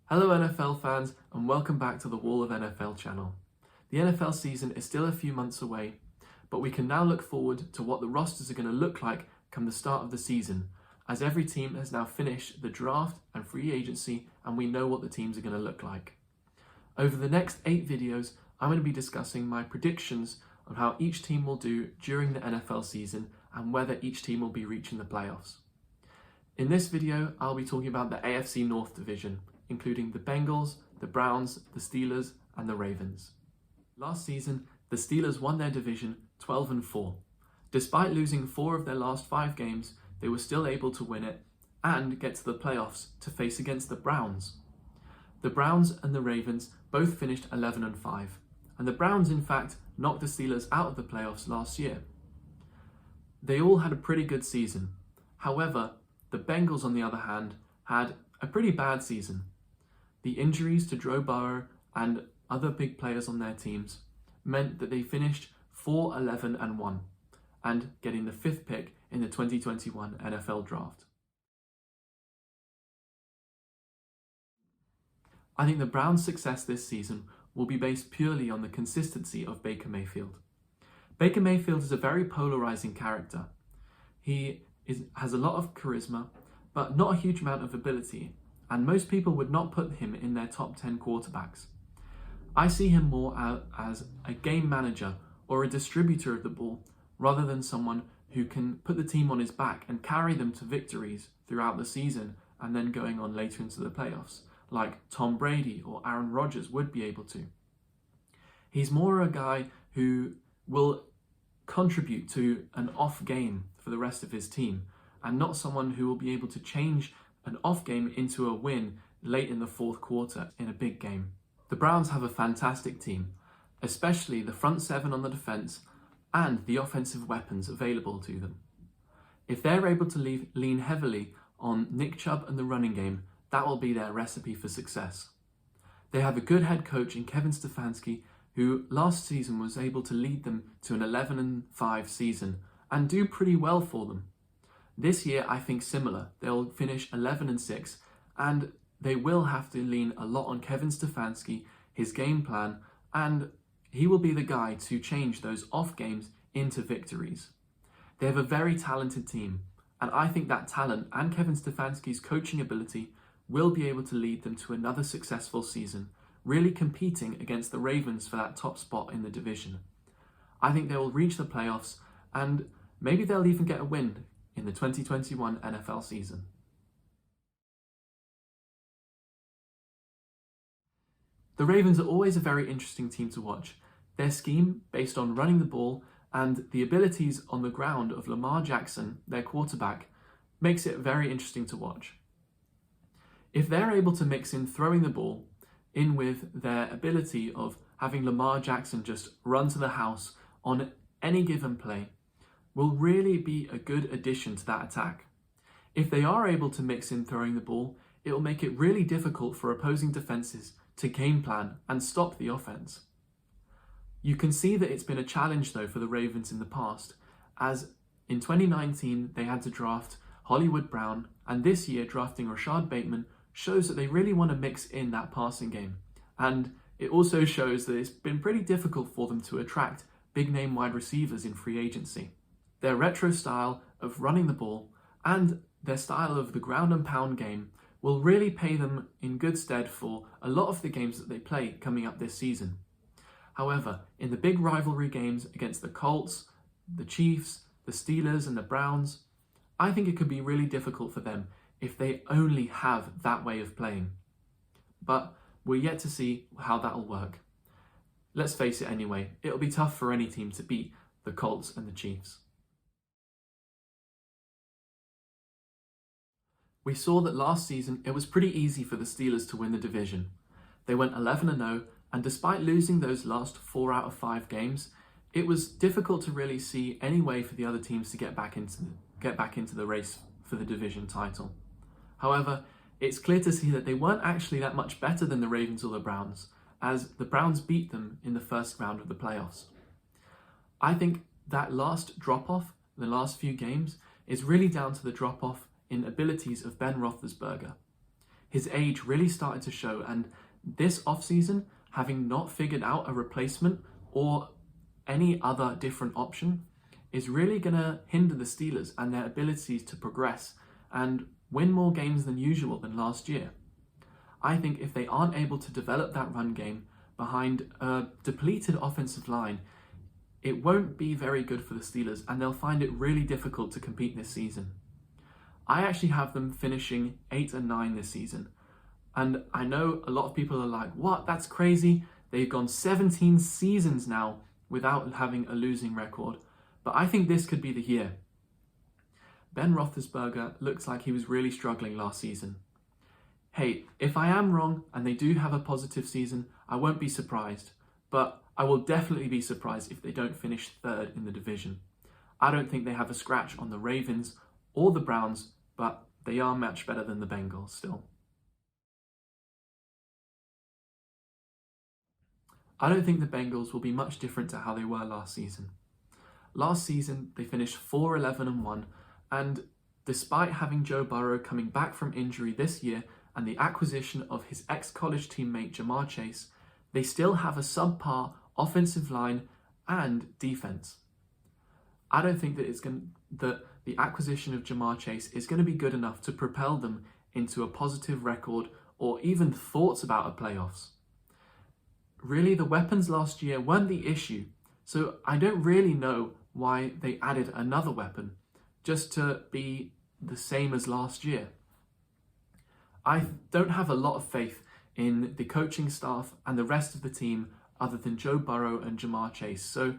Hello NFL fans and welcome back to the Wall of NFL channel. The NFL season is still a few months away, but we can now look forward to what the rosters are going to look like come the start of the season, as every team has now finished the draft and free agency and we know what the teams are going to look like. Over the next 8 videos, I'm going to be discussing my predictions on how each team will do during the NFL season and whether each team will be reaching the playoffs. In this video, I'll be talking about the AFC North division, including the Bengals, the Browns, the Steelers, and the Ravens. Last season, the Steelers won their division 12-4. Despite losing 4 of their last 5 games, they were still able to win it and get to the playoffs to face against the Browns. The Browns and the Ravens both finished 11-5, and the Browns in fact knocked the Steelers out of the playoffs last year. They all had a pretty good season. However, the Bengals, on the other hand, had a pretty bad season. The injuries to Joe Burrow and other big players on their teams meant that they finished 4-11-1 and getting the 5th pick in the 2021 NFL Draft. I think the Browns' success this season will be based purely on the consistency of Baker Mayfield. Baker Mayfield is a very polarizing character. He has a lot of charisma, but not a huge amount of ability, and most people would not put him in their top 10 quarterbacks. I see him more as a game manager or a distributor of the ball, rather than someone who can put the team on his back and carry them to victories throughout the season and then going on later into the playoffs, like Tom Brady or Aaron Rodgers would be able to. He's more a guy who will contribute to an off game for the rest of his team, and not someone who will be able to change an off game into a win late in the 4th quarter in a big game. The Browns have a fantastic team, especially the front 7 on the defense and the offensive weapons available to them. If they're able to lean heavily on Nick Chubb and the running game, that will be their recipe for success. They have a good head coach in Kevin Stefanski, who last season was able to lead them to an 11-5 season and do pretty well for them. This year, I think similar. They'll finish 11-6, and they will have to lean a lot on Kevin Stefanski, his game plan, and he will be the guy to change those off games into victories. They have a very talented team, and I think that talent and Kevin Stefanski's coaching ability will be able to lead them to another successful season, really competing against the Ravens for that top spot in the division. I think they will reach the playoffs, and maybe they'll even get a win in the 2021 NFL season. The Ravens are always a very interesting team to watch. Their scheme, based on running the ball and the abilities on the ground of Lamar Jackson, their quarterback, makes it very interesting to watch. If they're able to mix in throwing the ball in with their ability of having Lamar Jackson just run to the house on any given play, will really be a good addition to that attack. If they are able to mix in throwing the ball, it will make it really difficult for opposing defenses to game plan and stop the offense. You can see that it's been a challenge though for the Ravens in the past, as in 2019 they had to draft Hollywood Brown, and this year drafting Rashad Bateman shows that they really want to mix in that passing game. And it also shows that it's been pretty difficult for them to attract big name wide receivers in free agency. Their retro style of running the ball and their style of the ground and pound game will really pay them in good stead for a lot of the games that they play coming up this season. However, in the big rivalry games against the Colts, the Chiefs, the Steelers and the Browns, I think it could be really difficult for them if they only have that way of playing. But we're yet to see how that'll work. Let's face it anyway, it'll be tough for any team to beat the Colts and the Chiefs. We saw that last season it was pretty easy for the Steelers to win the division. They went 11-0, and despite losing those last 4 out of 5 games, it was difficult to really see any way for the other teams to get back into the race for the division title. However, it's clear to see that they weren't actually that much better than the Ravens or the Browns, as the Browns beat them in the first round of the playoffs. I think that last drop-off, the last few games, is really down to the drop-off in abilities of Ben Roethlisberger. his age really started to show, and this offseason, having not figured out a replacement or any other different option, is really going to hinder the Steelers and their abilities to progress and win more games than usual than last year. I think if they aren't able to develop that run game behind a depleted offensive line, it won't be very good for the Steelers, and they'll find it really difficult to compete this season. I actually have them finishing 8-9 this season. And I know a lot of people are like, what? That's crazy. They've gone 17 seasons now without having a losing record. But I think this could be the year. Ben Roethlisberger looks like he was really struggling last season. Hey, if I am wrong and they do have a positive season, I won't be surprised. But I will definitely be surprised if they don't finish third in the division. I don't think they have a scratch on the Ravens or the Browns, but they are much better than the Bengals still. I don't think the Bengals will be much different to how they were last season. Last season, they finished 4-11-1, and despite having Joe Burrow coming back from injury this year and the acquisition of his ex-college teammate Jamar Chase, they still have a subpar offensive line and defense. I don't think that the acquisition of Jamar Chase is going to be good enough to propel them into a positive record or even thoughts about a playoffs. Really, the weapons last year weren't the issue, so I don't really know why they added another weapon just to be the same as last year. I don't have a lot of faith in the coaching staff and the rest of the team other than Joe Burrow and Jamar Chase, so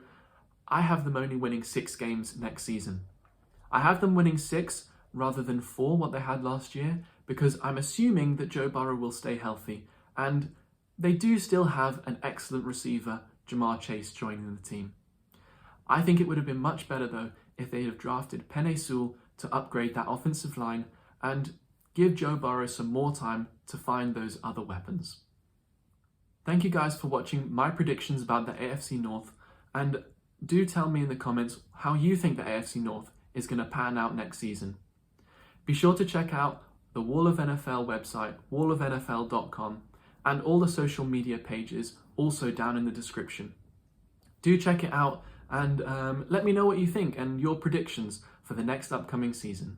I have them only winning 6 games next season. I have them winning 6 rather than 4, what they had last year, because I'm assuming that Joe Burrow will stay healthy, and they do still have an excellent receiver, Jamar Chase, joining the team. I think it would have been much better, though, if they had drafted Penei Sewell to upgrade that offensive line and give Joe Burrow some more time to find those other weapons. Thank you guys for watching my predictions about the AFC North, and do tell me in the comments how you think the AFC North is going to pan out next season. Be sure to check out the Wall of NFL website, wallofnfl.com, and all the social media pages also down in the description. Do check it out and let me know what you think and your predictions for the next upcoming season.